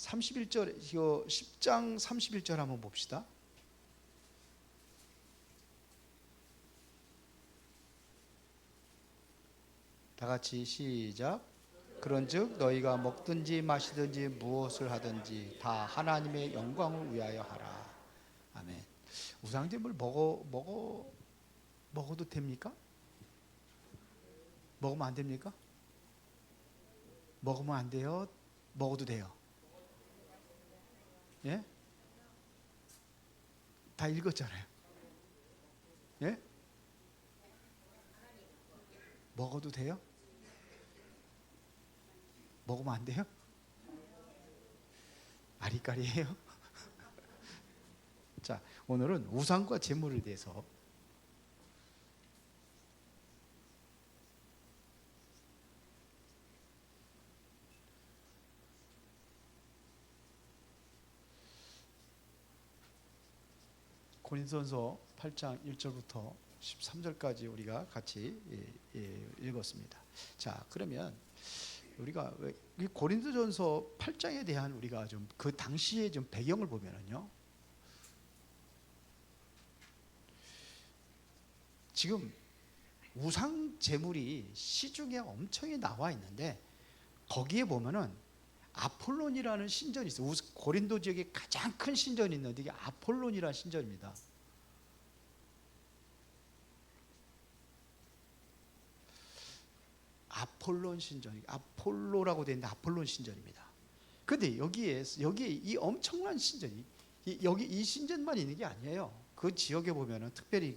31절, 이거 10장 31절 한번 봅시다. 다 같이 시작. 그런즉 너희가 먹든지 마시든지 무엇을 하든지 다 하나님의 영광을 위하여 하라. 아멘. 우상제물 먹어도 됩니까? 먹으면 안 됩니까? 먹으면 안 돼요? 먹어도 돼요? 예? 다 읽었잖아요. 예? 먹어도 돼요? 먹으면 안 돼요? 아리까리예요? 자, 오늘은 우상과 제물에 대해서 고린도전서 8장 1절부터 13절까지 우리가 같이 읽었습니다. 자, 그러면 우리가 고린도전서 8장에 대한 우리가 좀 그 당시의 좀 배경을 보면은요, 지금 우상 제물이 시중에 엄청이 나와 있는데 거기에 보면은 아폴론이라는 신전이 있어요. 고린도 지역에 가장 큰 신전이 있는데 이게 아폴론이라는 신전입니다. 아폴론 신전, 아폴로라고 되어 있는데 아폴론 신전입니다. 그런데 여기에 이 엄청난 신전이 여기 이 신전만 있는 게 아니에요. 그 지역에 보면은 특별히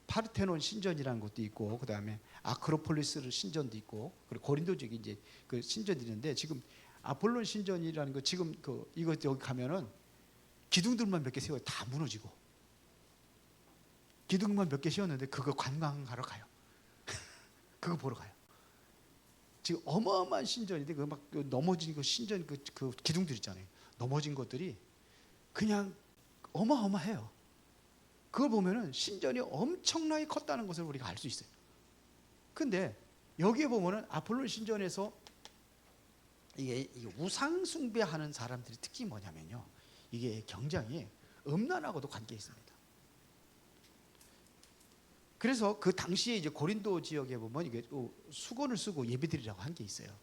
파르테논 신전이라는 것도 있고, 그 다음에 아크로폴리스 신전도 있고, 그리고 고린도 지역에 이제 그 신전들이 있는데, 지금 아폴론 신전이라는 거 지금 이거 여기 가면은 기둥들만 몇 개 세워요. 다 무너지고 기둥만 몇 개 세웠는데 그거 관광하러 가요. 그거 보러 가요. 지금 어마어마한 신전인데 그 막 넘어진 그 신전 그 기둥들 있잖아요. 넘어진 것들이 그냥 어마어마해요. 그걸 보면은 신전이 엄청나게 컸다는 것을 우리가 알 수 있어요. 근데 여기에 보면은 아폴론 신전에서 이게 우상 숭배하는 사람들이 특히 뭐냐면요, 이게 굉장히 음란하고도 관계 있습니다. 그래서 그 당시에 이제 고린도 지역에 보면 이게 수건을 쓰고 예배드리라고 한 게 있어요.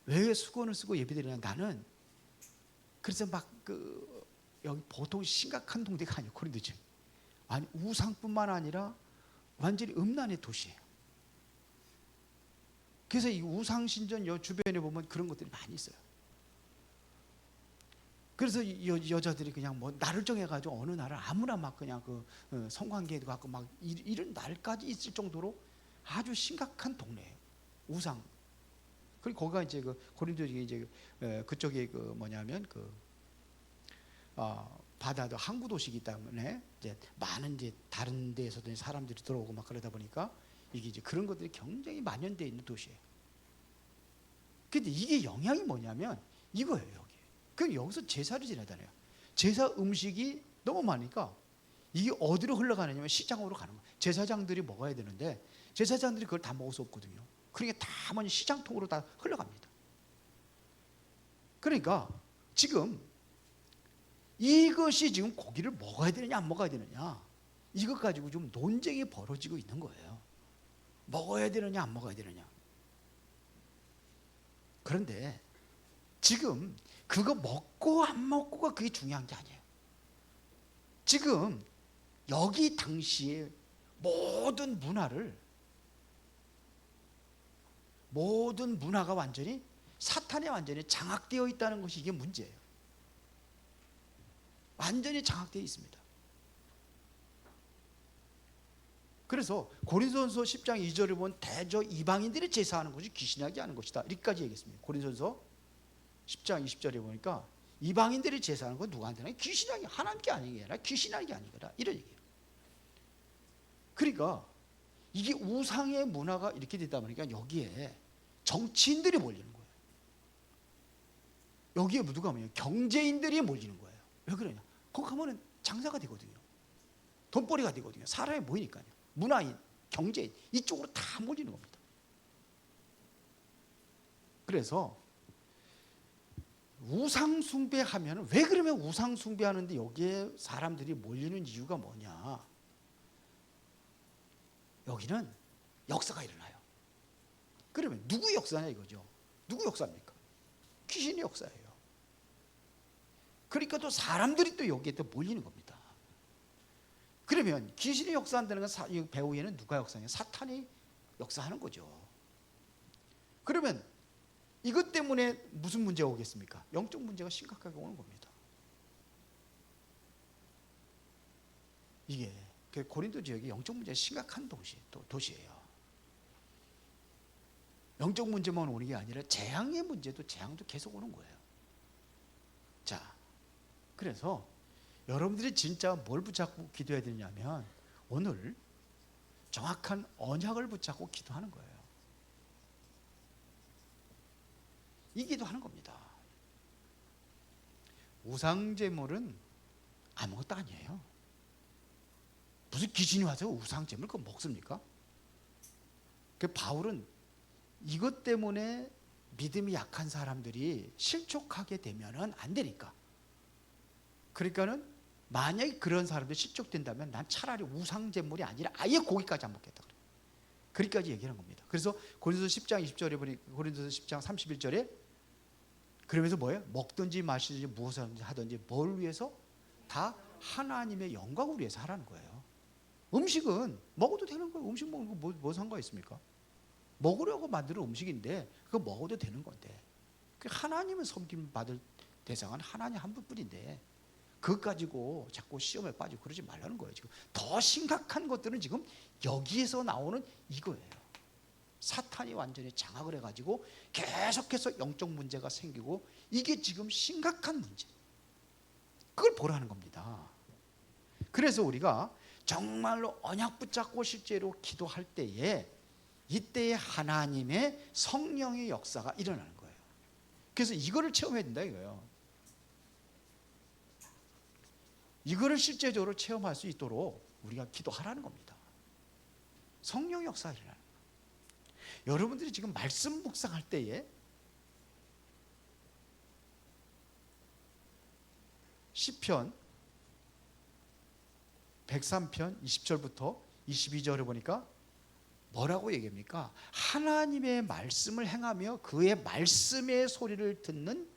왜 수건을 쓰고 예배드리냐? 나는 그래서 막 여기 보통 심각한 동네가 아니에요. 고린도 지역. 아니, 우상뿐만 아니라 완전히 음란의 도시예요. 그래서 이 우상 신전 주변에 보면 그런 것들이 많이 있어요. 그래서 여자들이 그냥 뭐 날을 정해가지고 어느 날을 아무나 막 그냥 성관계도 갖고 막 이런 날까지 있을 정도로 아주 심각한 동네예요. 그리고 거기가 이제 고린도 이제 그쪽에 뭐냐면 바다도 항구 도시이기 때문에 이제 많은 이제 다른 데에서도 사람들이 들어오고 막 그러다 보니까 이게 이제 그런 것들이 굉장히 만연되어 있는 도시예요. 근데 이게 영향이 뭐냐면 이거예요. 그럼 여기서 제사를 지내다녀요. 제사 음식이 너무 많으니까 이게 어디로 흘러가느냐면 시장으로 가는 거예요. 제사장들이 먹어야 되는데 제사장들이 그걸 다 먹을 수 없거든요. 그러니까 다 먼저 시장통으로 다 흘러갑니다. 그러니까 지금 이것이 지금 고기를 먹어야 되느냐 안 먹어야 되느냐, 이것 가지고 좀 논쟁이 벌어지고 있는 거예요. 먹어야 되느냐 안 먹어야 되느냐. 그런데 지금 그거 먹고 안 먹고가 그게 중요한 게 아니에요. 지금 여기 당시에 모든 문화가 완전히 사탄에 완전히 장악되어 있다는 것이 이게 문제예요. 완전히 장악되어 있습니다. 그래서 고린도전서 10장 2절에 보면 대저 이방인들이 제사하는 것이 귀신하게 하는 것이다, 이렇게까지 얘기했습니다. 고린도전서 10장 20절에 보니까 이방인들이 제사하는 건 누구한테 하는? 귀신하게, 하나님께 하는 게 아니라 귀신하게 하는 거다, 이런 얘기예요. 그러니까 이게 우상의 문화가 이렇게 되다 보니까 여기에 정치인들이 몰리는 거예요. 여기에 누가 뭐냐? 경제인들이 몰리는 거예요. 왜 그러냐? 거기 가면은 장사가 되거든요. 돈벌이가 되거든요. 사람이 모이니까요. 문화인, 경제인 이쪽으로 다 몰리는 겁니다. 그래서 우상 숭배하면, 왜 그러면 우상 숭배하는데 여기에 사람들이 몰리는 이유가 뭐냐? 여기는 역사가 일어나요. 그러면 누구 역사냐 이거죠. 누구 역사입니까? 귀신의 역사예요. 그러니까 또 사람들이 또 여기에 또 몰리는 겁니다. 그러면 귀신이 역사한다는 건 배후에는 누가 역사하냐? 사탄이 역사하는 거죠. 그러면 이것 때문에 무슨 문제가 오겠습니까? 영적 문제가 심각하게 오는 겁니다. 이게 고린도 지역이 영적 문제가 심각한 도시예요. 영적 문제만 오는 게 아니라 재앙의 문제도, 재앙도 계속 오는 거예요. 자, 그래서 여러분들이 진짜 뭘 붙잡고 기도해야 되냐면 오늘 정확한 언약을 붙잡고 기도하는 거예요. 이 기도하는 겁니다. 우상제물은 아무것도 아니에요. 무슨 귀신이 와서 우상제물 그거 먹습니까? 그 바울은 이것 때문에 믿음이 약한 사람들이 실족하게 되면은 안 되니까. 그러니까는 만약에 그런 사람들이 실족된다면 난 차라리 우상제물이 아니라 아예 고기까지 안 먹겠다 그래요. 그리까지 얘기하는 겁니다. 그래서 고린도서 10장 20절에 보니, 고린도서 10장 31절에 그러면서 뭐예요? 먹든지 마시든지 무엇을 하든지 뭘 위해서? 다 하나님의 영광을 위해서 하라는 거예요. 음식은 먹어도 되는 거예요. 음식 먹는 거 뭐 상관이 있습니까? 먹으려고 만드는 음식인데 그거 먹어도 되는 건데, 하나님을 섬김 받을 대상은 하나님 한 분뿐인데 그것 가지고 자꾸 시험에 빠지고 그러지 말라는 거예요. 지금 더 심각한 것들은 지금 여기에서 나오는 이거예요. 사탄이 완전히 장악을 해가지고 계속해서 영적 문제가 생기고, 이게 지금 심각한 문제. 그걸 보라는 겁니다. 그래서 우리가 정말로 언약 붙잡고 실제로 기도할 때에 이때에 하나님의 성령의 역사가 일어나는 거예요. 그래서 이거를 체험해야 된다 이거예요. 이거를 실제적으로 체험할 수 있도록 우리가 기도하라는 겁니다. 성령의 역사가 일어나는 거예요. 여러분들이 지금 말씀 묵상할 때에 시편 103편 20절부터 22절에 보니까 뭐라고 얘기합니까? 하나님의 말씀을 행하며 그의 말씀의 소리를 듣는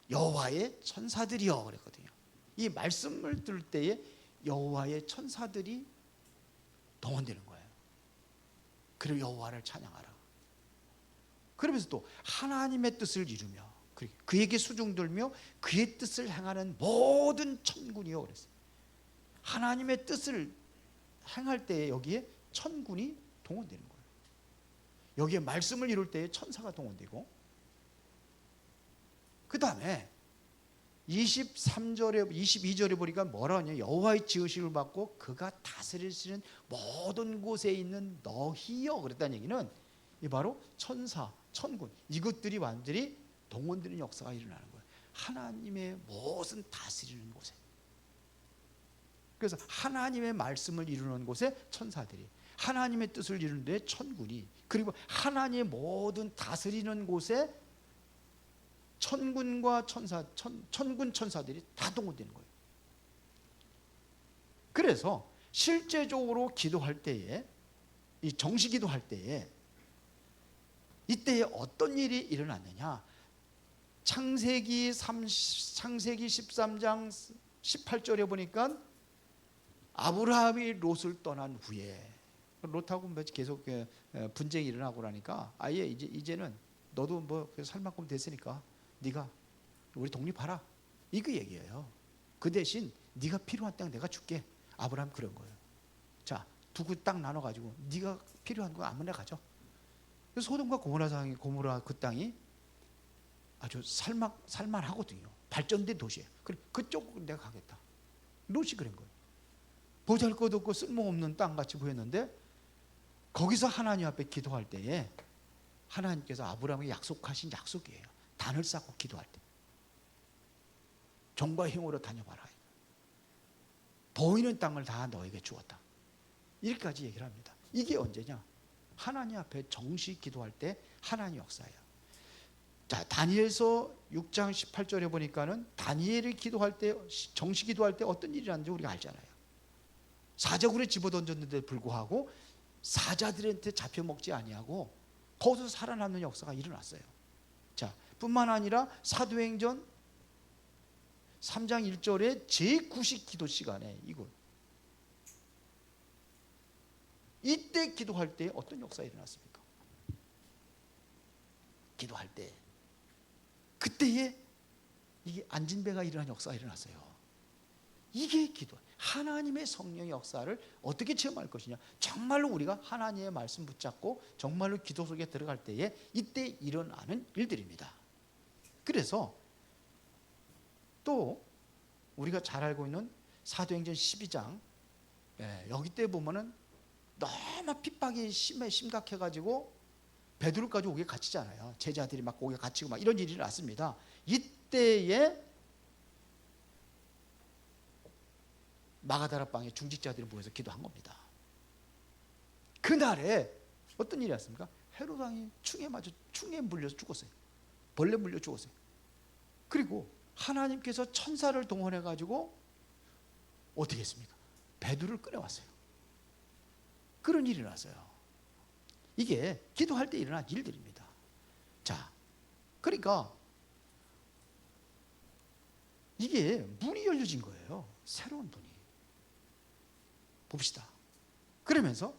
여호와의 천사들이여 그랬거든요. 이 말씀을 들을 때에 여호와의 천사들이 동원되는 거예요. 그리고 여호와를 찬양하라. 그러면서 또 하나님의 뜻을 이루며 그에게 수종들며 그의 뜻을 행하는 모든 천군이요 그랬어요. 하나님의 뜻을 행할 때에 여기에 천군이 동원되는 거예요. 여기에 말씀을 이룰 때에 천사가 동원되고, 그 다음에 23절에 22절에 보니까 뭐라 하냐? 여호와의 지으심을 받고 그가 다스리시는 모든 곳에 있는 너희여 그랬다는 얘기는 이 바로 천사, 천군 이것들이 완전히 동원되는 역사가 일어나는 거예요. 하나님의 무엇은 다스리는 곳에. 그래서 하나님의 말씀을 이루는 곳에 천사들이, 하나님의 뜻을 이루는 데 천군이, 그리고 하나님의 모든 다스리는 곳에 천군과 천군 천사들이 다 동원되는 거예요. 그래서 실제적으로 기도할 때에, 이 정시 기도할 때에 이때에 어떤 일이 일어났느냐? 창세기 13장 18절에 보니까 아브라함이 롯을 떠난 후에 롯하고 계속 분쟁이 일어나고 그러니까 아예 이제는 너도 뭐 살 만큼 됐으니까 네가 우리 독립하라 이거 얘기예요. 그 대신 네가 필요한 땅 내가 줄게. 아브라함 그런 거예요. 자, 두고 땅 나눠가지고 네가 필요한 거 아무나 가져. 그래서 소돔과 고모라 그 땅이 아주 살만하거든요. 발전된 도시예요. 그쪽 내가 가겠다. 롯이 그런 거예요. 보잘것없고 쓸모없는 땅같이 보였는데 거기서 하나님 앞에 기도할 때에 하나님께서 아브라함에게 약속하신 약속이에요. 단을 쌓고 기도할 때 종과 힘으로 다녀봐라. 보이는 땅을 다 너에게 주었다. 이렇게까지 얘기를 합니다. 이게 언제냐? 하나님 앞에 정시 기도할 때 하나님 역사예요. 자, 다니엘서 6장 18절에 보니까는 다니엘이 기도할 때, 정시 기도할 때 어떤 일이 일어났는지 우리가 알잖아요. 사자굴에 집어던졌는데 불구하고 사자들한테 잡혀먹지 아니하고 거기서 살아남는 역사가 일어났어요. 자, 뿐만 아니라 사도행전 3장 1절에 제9식 기도 시간에 이때 기도할 때 어떤 역사가 일어났습니까? 기도할 때 그때에 이게 안진배가 일어난 역사가 일어났어요. 이게 기도. 하나님의 성령의 역사를 어떻게 체험할 것이냐. 정말로 우리가 하나님의 말씀 붙잡고 정말로 기도 속에 들어갈 때에 이때 일어나는 일들입니다. 그래서 또 우리가 잘 알고 있는 사도행전 12장, 여기 때 보면은 너무 핍박이 심각해가지고 베드로까지 옥에 갇히잖아요. 제자들이 막 옥에 갇히고 막 이런 일이 났습니다. 이때에 마가다라 방에 중직자들이 모여서 기도한 겁니다. 그날에 어떤 일이 났습니까? 헤롯 왕이 충에 물려서 죽었어요. 벌레 물려 죽었어요. 그리고 하나님께서 천사를 동원해 가지고 어떻게 했습니까? 베드로를 끌어왔어요. 그런 일이 났어요. 이게 기도할 때 일어난 일들입니다. 자, 그러니까 이게 문이 열려진 거예요. 새로운 문이. 봅시다. 그러면서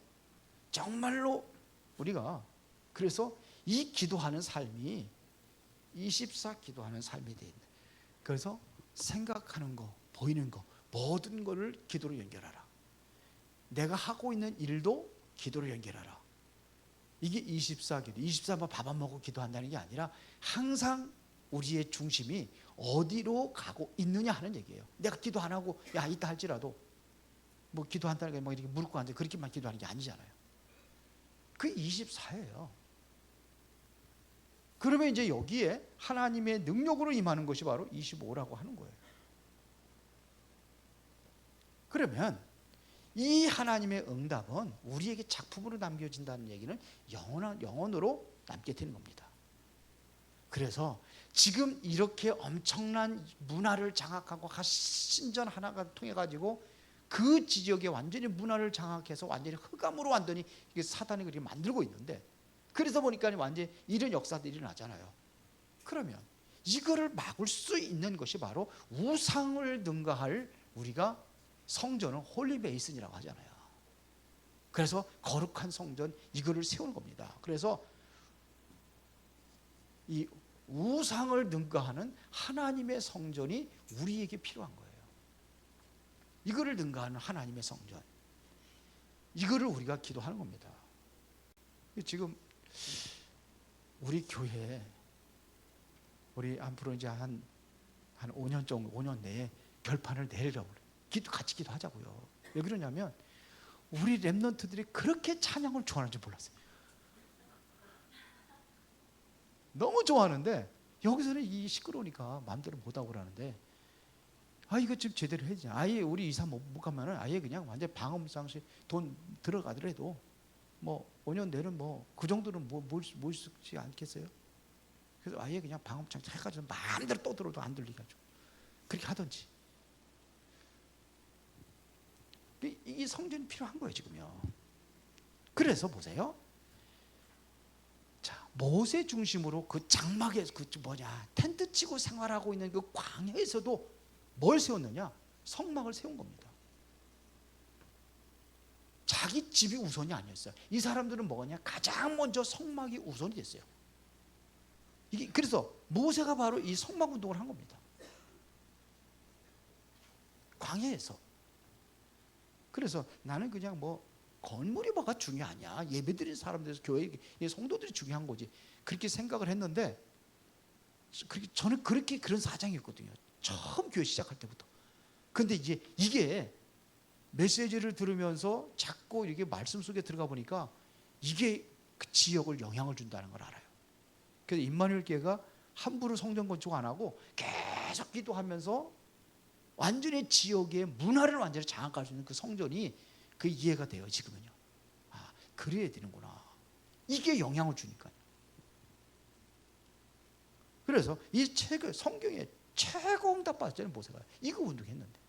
정말로 우리가 그래서 이 기도하는 삶이 24 기도하는 삶이 돼 있는. 그래서 생각하는 거, 보이는 거, 모든 거를 기도로 연결하라. 내가 하고 있는 일도 기도로 연결하라. 이게 24 기도. 24만 밥 안 먹고 기도한다는 게 아니라 항상 우리의 중심이 어디로 가고 있느냐 하는 얘기예요. 내가 기도 안 하고 야 이따 할지라도 뭐 기도한다는 게 뭐 이렇게 무릎 꿇고 앉아 그렇게만 기도하는 게 아니잖아요. 그게 24예요. 그러면 이제 여기에 하나님의 능력으로 임하는 것이 바로 25라고 하는 거예요. 그러면 이 하나님의 응답은 우리에게 작품으로 남겨진다는 얘기는 영원으로 남게 되는 겁니다. 그래서 지금 이렇게 엄청난 문화를 장악하고 신전 하나가 통해 가지고 그 지역에 완전히 문화를 장악해서 완전히 흑암으로 완전히 이게 사단이 그렇게 만들고 있는데, 그래서 보니까 완전히 이런 역사들이 일어나잖아요. 그러면 이거를 막을 수 있는 것이 바로 우상을 능가할 우리가 성전은 홀리 베이슨이라고 하잖아요. 그래서 거룩한 성전 이거를 세우는 겁니다. 그래서 이 우상을 능가하는 하나님의 성전이 우리에게 필요한 거예요. 이거를 능가하는 하나님의 성전, 이거를 우리가 기도하는 겁니다. 지금 우리 교회에 우리 앞으로 이제 한 5년 정도, 5년 내에 결판을 내리라고 같이 기도하자고요. 왜 그러냐면 우리 렘넌트들이 그렇게 찬양을 좋아하는 줄 몰랐어요. 너무 좋아하는데 여기서는 이 시끄러우니까 마음대로 못하고 그러는데, 이거 좀 제대로 해야지. 아예 우리 이사 못 가면은 아예 그냥 완전 방음상실 돈 들어가더라도 뭐 5년 내는 뭐 그 정도는 뭘 쓰지 않겠어요? 그래서 아예 그냥 방음창 해가지고 마음대로 떠들어도 안 들리게 하죠. 그렇게 하든지. 이 성전이 필요한 거예요 지금요. 그래서 보세요. 자, 모세 중심으로 그 장막에 텐트 치고 생활하고 있는 그 광야에서도 뭘 세웠느냐? 성막을 세운 겁니다. 자기 집이 우선이 아니었어요. 이 사람들은 뭐냐? 가장 먼저 성막이 우선이 됐어요. 그래서 모세가 바로 이 성막 운동을 한 겁니다. 광야에서. 그래서 나는 그냥 뭐 건물이 뭐가 중요하냐, 예배드리는 사람들에서 교회 성도들이 중요한 거지, 그렇게 생각을 했는데, 저는 그런 사장이었거든요. 처음 교회 시작할 때부터. 근데 이제 이게 메시지를 들으면서 자꾸 이렇게 말씀 속에 들어가 보니까 이게 그 지역을 영향을 준다는 걸 알아요. 그래서 임마누엘 교회가 함부로 성전 건축 안 하고 계속 기도하면서 완전히 지역의 문화를 완전히 장악할 수 있는 그 성전이 그 이해가 돼요 지금은요. 그래야 되는구나. 이게 영향을 주니까요. 그래서 이 책 성경에 최고 응답받을 때는 모세가 이거 운동했는데.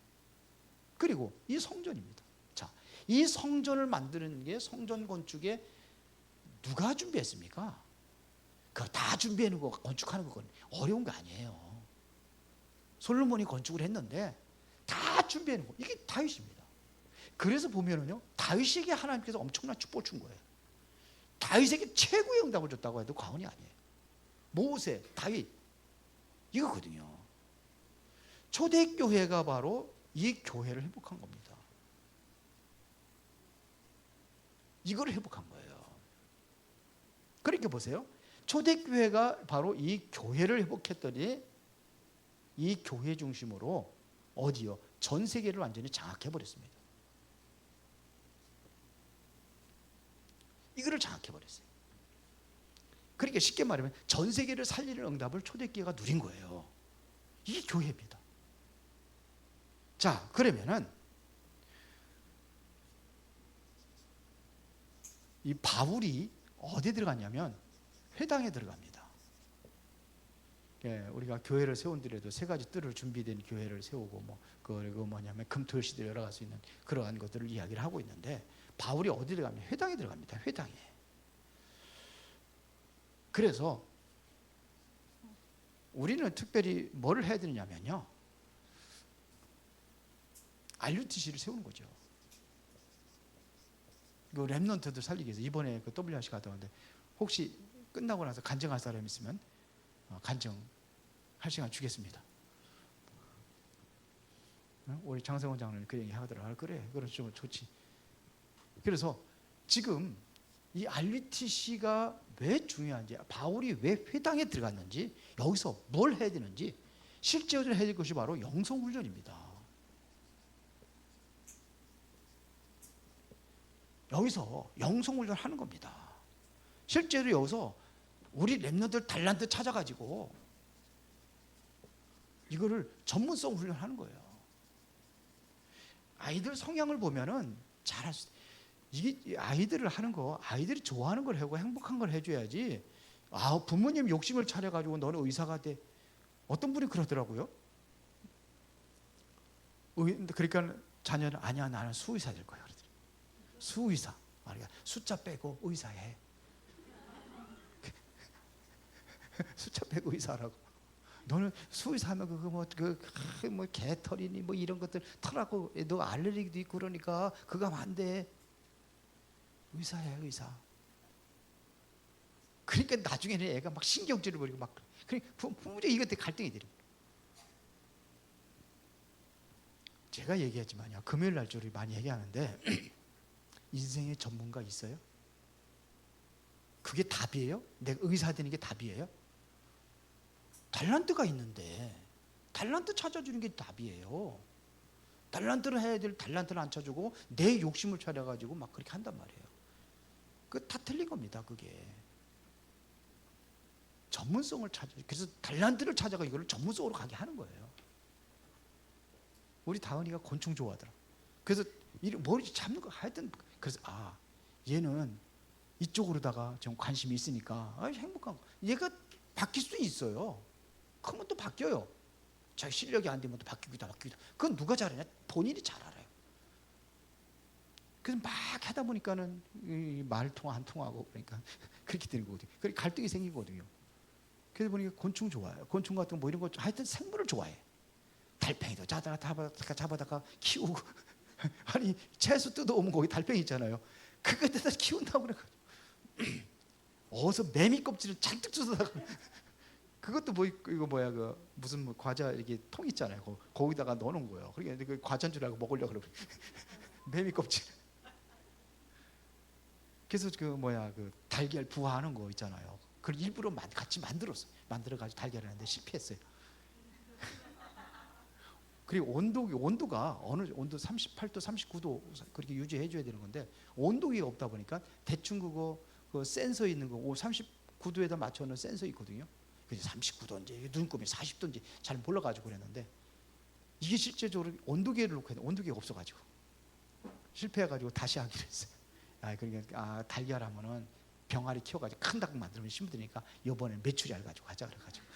그리고 이 성전입니다. 자, 이 성전을 만드는 게 성전 건축에 누가 준비했습니까? 그거 다 준비해 놓고 건축하는 건 어려운 거 아니에요. 솔로몬이 건축을 했는데 다 준비해 놓고 이게 다윗입니다. 그래서 보면은요, 다윗에게 하나님께서 엄청난 축복을 준 거예요. 다윗에게 최고의 응답을 줬다고 해도 과언이 아니에요. 모세, 다윗 이거거든요. 초대교회가 바로 이 교회를 회복한 겁니다. 이걸 회복한 거예요. 그러니까 보세요. 초대교회가 바로 이 교회를 회복했더니 이 교회 중심으로 어디요? 전 세계를 완전히 장악해버렸습니다. 이거를 장악해버렸어요. 그러니까 쉽게 말하면 전 세계를 살리는 응답을 초대교회가 누린 거예요. 이게 교회입니다. 자, 그러면은 이 바울이 어디에 들어갔냐면 회당에 들어갑니다. 예, 우리가 교회를 세운더라도 세 가지 뜰을 준비된 교회를 세우고 그리고 뭐냐면 금토일 시대에 열어갈 수 있는 그러한 것들을 이야기를 하고 있는데 바울이 어디 들어가면 회당에 들어갑니다. 회당에. 그래서 우리는 특별히 뭐를 해야 되느냐면요, RUTC를 세우는 거죠. 그 랩넌트들 살리기 위해서 이번에 그 WRC 갔다 왔는데 혹시 끝나고 나서 간증할 사람 있으면 간증 할 시간 주겠습니다. 우리 장성원 장로님 그 얘기 하더라고요. 그래, 좀 좋지. 그래서 지금 이 RUTC가 왜 중요한지, 바울이 왜 회당에 들어갔는지, 여기서 뭘 해야 되는지, 실제로 해야 될 것이 바로 영성훈련입니다. 여기서 영성훈련을 하는 겁니다. 실제로 여기서 우리 랩너들 달란트 찾아가지고 이거를 전문성 훈련하는 거예요. 아이들 성향을 보면은 잘할 수, 이게 아이들을 하는 거, 아이들이 좋아하는 걸 하고 행복한 걸 해줘야지. 부모님 욕심을 차려가지고 너는 의사가 돼. 어떤 분이 그러더라고요. 그러니까 자녀는 아니야, 나는 수의사 될 거야. 그러더라고요. 수의사. 숫자 빼고 의사해. 숫자 빼고 의사라고. 너는 수의사하면 뭐 개털이니 뭐 이런 것들 털하고 너 알레르기도 있고 그러니까 그거 하면 안 돼. 의사야, 의사. 그러니까 나중에는 애가 막 신경질을 부리고 막, 그러니까 부모들이 이것 때문에 갈등이 돼요. 제가 얘기했지만요, 금요일 날 우리 많이 얘기하는데 인생의 전문가 있어요? 그게 답이에요? 내가 의사 되는 게 답이에요? 달란트가 있는데 달란트 찾아주는 게 답이에요. 달란트를 해야 될 달란트를 안 찾아주고 내 욕심을 차려가지고 막 그렇게 한단 말이에요. 그 다 틀린 겁니다. 그게 전문성을 찾아. 그래서 달란트를 찾아가 이거를 전문성으로 가게 하는 거예요. 우리 다은이가 곤충 좋아하더라. 그래서 머리 잡는 거 하여튼, 그래서 얘는 이쪽으로다가 좀 관심이 있으니까 행복한 거. 얘가 바뀔 수 있어요. 그러면 또 바뀌어요. 자기 실력이 안 되면 또 바뀌기도. 그건 누가 잘하냐? 본인이 잘 알아요. 그래서 막 하다 보니까는 말 통화 안 통하고 그러니까 그렇게 되는 거거든요. 그러니까 갈등이 생기거든요. 그래서 보니까 곤충 좋아해요. 곤충 같은 거 뭐 이런 거 하여튼 생물을 좋아해. 달팽이도 잡아다가 키우고 아니 채소 뜯어오면 거기 달팽이 있잖아요. 그거에다 키운다고 그래가지고 어서 매미 껍질을 잔뜩 주워다가 그것도 뭐 이거 뭐야 그 무슨 뭐 과자 이렇게 통 있잖아요. 거기다가 넣어놓은 거예요. 그러니까 그 과자인 줄 알고 먹으려고 그러고 매미 껍질. 그래서 그 달걀 부화하는 거 있잖아요. 그걸 일부러 같이 만들어가지고 달걀을 하는데 실패했어요. 그리고 온도가 어느 온도 38도, 39도 그렇게 유지해줘야 되는 건데 온도계가 없다 보니까 대충 그 센서 있는 거 39도에다 맞춰놓은 센서 있거든요. 그래서 39도인지 눈곱이 40도인지 잘 몰라가지고 그랬는데 이게 실제적으로 온도계를 놓고 했는데 온도계가 없어가지고 실패해가지고 다시 하기로 했어요. 그러니까 달걀하면은 병아리 키워가지고 큰 닭 만들면 심으니까 이번에 메추리알 가지고 하자 그래가지고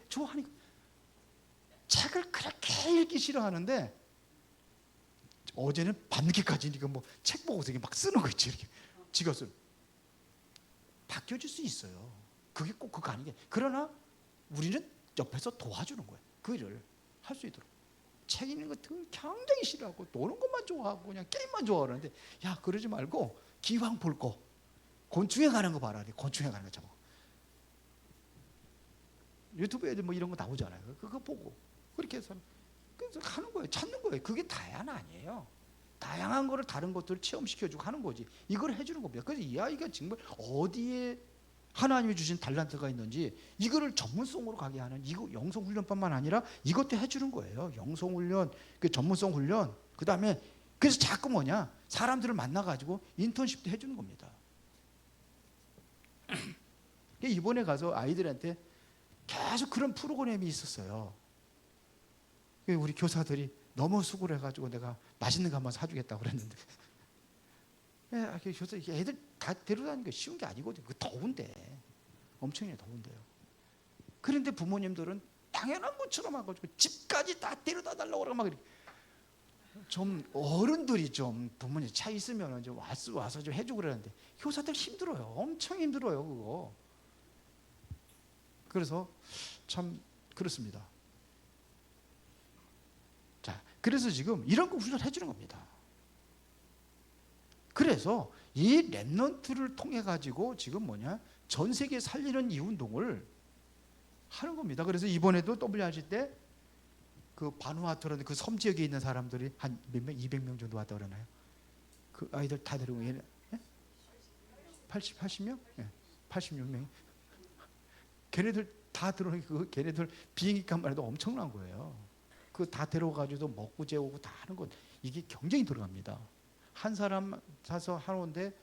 좋아하니까 책을 그렇게 읽기 싫어하는데 어제는 밤늦게까지 뭐 책 보고서 막 쓰는 거 있지 이렇게 지가 쓰. 바뀌어질 수 있어요. 그게 꼭 그거 아니게. 그러나 우리는 옆에서 도와주는 거예요. 그 일을 할 수 있도록. 책 읽는 거 굉장히 싫어하고 노는 것만 좋아하고 그냥 게임만 좋아하는데 야 그러지 말고 기왕 볼 거 곤충에 가는 거 봐라. 곤충에 가는 거 잡아. 유튜브에 뭐 이런 거 나오잖아요. 그거 보고 그렇게 해서 그래서 하는 거예요. 찾는 거예요. 그게 다양 아니에요. 다양한 거를 다른 것들을 체험시켜주고 하는 거지. 이걸 해주는 겁니다. 그래서 이 아이가 정말 어디에 하나님이 주신 달란트가 있는지 이거를 전문성으로 가게 하는 이거 영성훈련뿐만 아니라 이것도 해주는 거예요. 영성훈련, 그 전문성 훈련. 그 다음에 그래서 자꾸 뭐냐 사람들을 만나가지고 인턴십도 해주는 겁니다. 이번에 가서 아이들한테 계속 그런 프로그램이 있었어요. 우리 교사들이 너무 수고를 해가지고 내가 맛있는 거 한번 사주겠다고 그랬는데 교사 애들 다 데려다니는 게 쉬운 게 아니거든요. 그 더운데 엄청나게 더운데요. 그런데 부모님들은 당연한 것처럼 와가지고 집까지 다 데려다 달라고 그러고 막 이렇게. 좀 어른들이 좀 부모님 차 있으면 좀 와서 좀 해주고 그러는데 교사들 힘들어요. 엄청 힘들어요 그거. 그래서 참 그렇습니다. 자, 그래서 지금 이런 거 훈련해 주는 겁니다. 그래서 이 렘넌트를 통해 가지고 지금 뭐냐 전 세계 살리는 이 운동을 하는 겁니다. 그래서 이번에도 WRC 때 그 바누아투라는 그 섬 지역에 있는 사람들이 한 몇 명, 200명 정도 왔다 그러나요? 그 아이들 다 데리고 얘네 80명? 예, 86명. 걔네들 다 들어오니 그 걔네들 비행기 값만 해도 엄청난 거예요. 그 다 데려가지고 먹고 재우고 다 하는 건 이게 경쟁이 들어갑니다. 한 사람 사서 하는데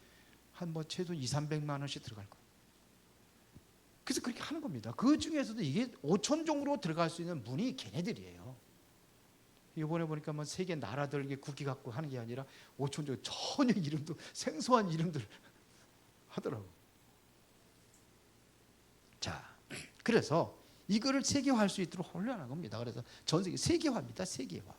한 뭐 최소 200~300만 원씩 들어갈 거예요. 그래서 그렇게 하는 겁니다. 그 중에서도 이게 5천 종으로 들어갈 수 있는 문이 걔네들이에요. 이번에 보니까 뭐 세계 나라들 이게 국기 갖고 하는 게 아니라 5천 종 전혀 이름도 생소한 이름들 하더라고. 자, 그래서 이거를 세계화할 수 있도록 훈련한 겁니다. 그래서 전 세계 세계화입니다. 세계화.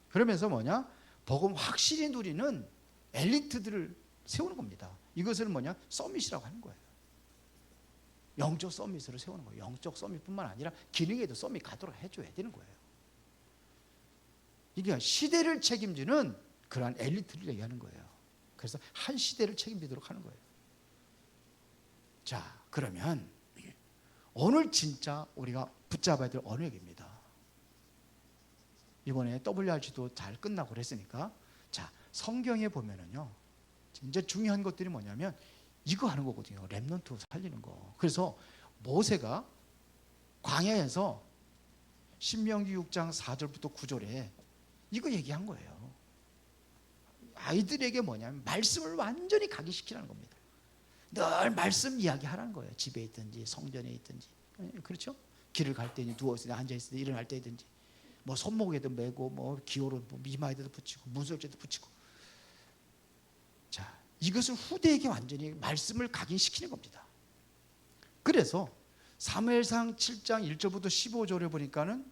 그러면서 뭐냐? 복음 확실히 누리는 엘리트들을 세우는 겁니다. 이것을 뭐냐? 서밋이라고 하는 거예요. 영적 서밋으로 세우는 거예요. 영적 서밋뿐만 아니라 기능에도 서밋 가도록 해줘야 되는 거예요. 이게 시대를 책임지는 그러한 엘리트를 얘기하는 거예요. 그래서 한 시대를 책임지도록 하는 거예요. 자, 그러면 오늘 진짜 우리가 붙잡아야 될 언역입니다. 이번에 WRG도 잘 끝나고 그랬으니까 자, 성경에 보면은요 진짜 중요한 것들이 뭐냐면 이거 하는 거거든요. 렘넌트 살리는 거. 그래서 모세가 광야에서 신명기 6장 4절부터 9절에 이거 얘기한 거예요. 아이들에게 뭐냐면 말씀을 완전히 각인시키라는 겁니다. 늘 말씀 이야기하라는 거예요. 집에 있든지 성전에 있든지. 그렇죠? 길을 갈 때니 누워서 앉아있을 때 일어날 때든지 뭐 손목에도 메고 뭐 기호로 뭐 이마에도 붙이고 문설주에도 붙이고. 자, 이것을 후대에게 완전히 말씀을 각인시키는 겁니다. 그래서 사무엘상 7장 1절부터 15절에 보니까는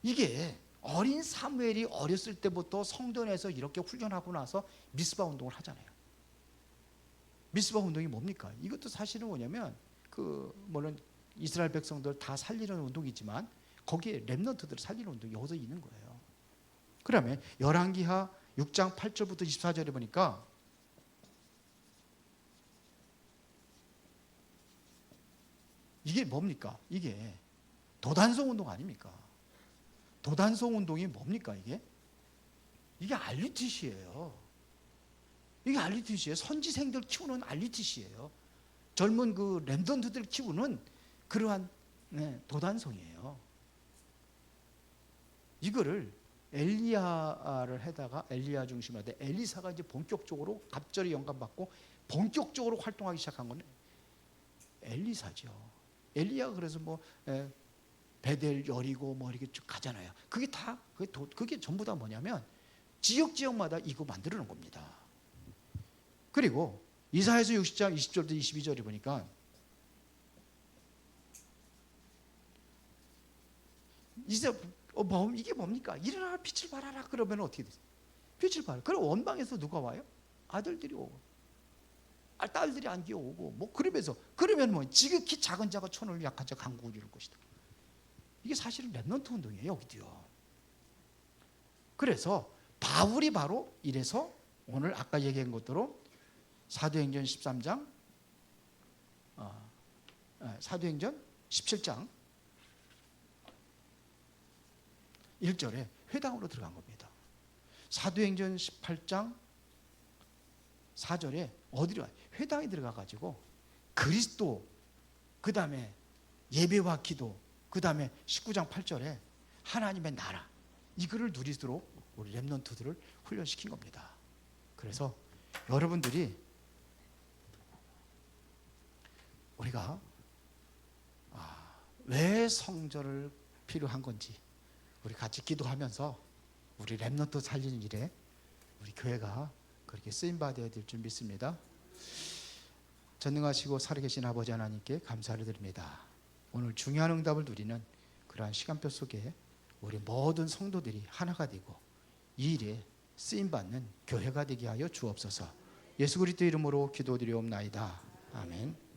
이게 어린 사무엘이 어렸을 때부터 성전에서 이렇게 훈련하고 나서 미스바 운동을 하잖아요. 미스바 운동이 뭡니까? 이것도 사실은 뭐냐면 물론 이스라엘 백성들 다 살리는 운동이지만 거기에 렘넌트들을 살리는 운동이 여기서 있는 거예요. 그러면 열왕기하 6장 8절부터 24절에 보니까 이게 뭡니까? 이게 도단성 운동 아닙니까? 도단성 운동이 뭡니까 이게? 이게 알리티시예요. 이게 알리티시예요. 선지생들 키우는 알리티시예요. 젊은 그 렘넌트들 키우는 그러한 도단성이에요. 이거를 엘리야를 해다가 엘리야 중심으로 하되 엘리사가 이제 본격적으로 갑절이 영감받고 본격적으로 활동하기 시작한 건 엘리사죠. 엘리야가 그래서 뭐 베델 여리고 뭐 이렇게 쭉 가잖아요. 그게 전부 다 뭐냐면 지역마다 이거 만들어 놓은 겁니다. 그리고 이사야서 60장 20절부터 22절에 보니까 이제 이게 뭡니까? 일어나라 빛을 발하라. 그러면 어떻게 되죠? 빛을 발하. 그럼 원방에서 누가 와요? 아들들이 오고 딸들이 안겨오고 뭐 그러면서 그러면 뭐 지극히 작은 자가 천을 약한 자가 강국을 이룰 것이다. 이게 사실은 렘넌트 운동이에요. 여기도요. 그래서 바울이 바로 이래서 오늘 아까 얘기한 것대로 사도행전 13장 사도행전 17장 1절에 회당으로 들어간 겁니다. 사도행전 18장 4절에 어디로 가요? 회당에 들어가 가지고 그리스도, 그 다음에 예배와 기도, 그 다음에 19장 8절에 하나님의 나라, 이거를 누리도록 우리 렘넌트들을 훈련시킨 겁니다. 그래서 여러분들이 우리가 왜 성전을 필요한 건지 우리 같이 기도하면서 우리 렘넌트 살리는 일에 우리 교회가 그렇게 쓰임받아야 될 줄 믿습니다. 전능하시고 살아계신 아버지 하나님께 감사를 드립니다. 오늘 중요한 응답을 누리는 그러한 시간표 속에 우리 모든 성도들이 하나가 되고 이 일에 쓰임받는 교회가 되게 하여 주옵소서. 예수 그리스도 이름으로 기도드리옵나이다. 아멘.